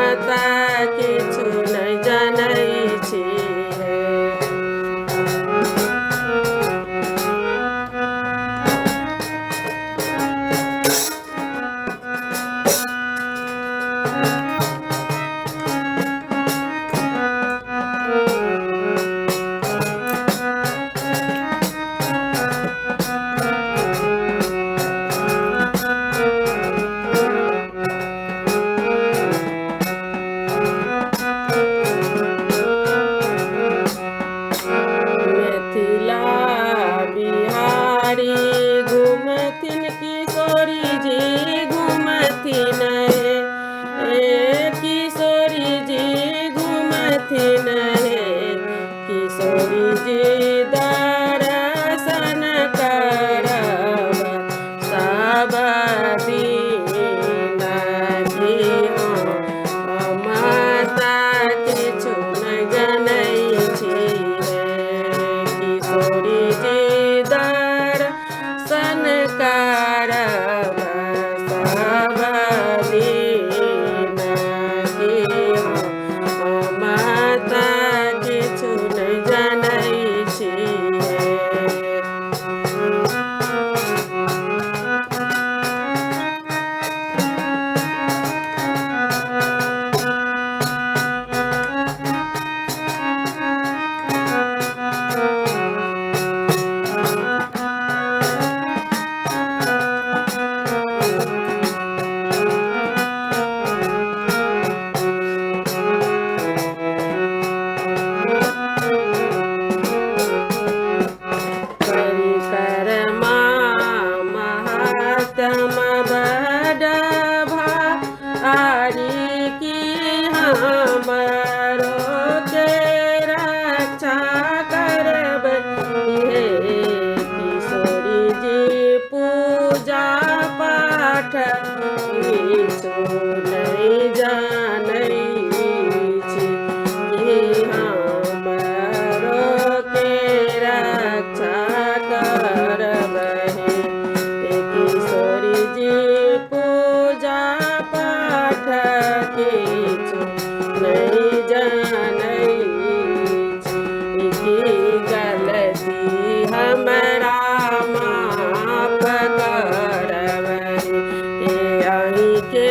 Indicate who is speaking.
Speaker 1: माता किछु नहि जानै छी मिथिला बिहारी घूमथिन किशोरी जी घूमथिन किशोरी जी घूमथिन किशोरी जी दर्शन करब सब दिन की माता किछु नहि जानै छी किशोरी जी दर्शन करब सब दिन की माता किछु नहि जानै छी परिक्रमा महात्म बड़ भारी की हमरो के रक्षा करब हे किशोरी जी पूजा पाठ किछु नहि जानै छी कि हमरो के रक्षा करब हे किशोरी जी पूजा पाठ किछु नहि जानै छी कि गलती हमरा माफ करब हे अहीँ के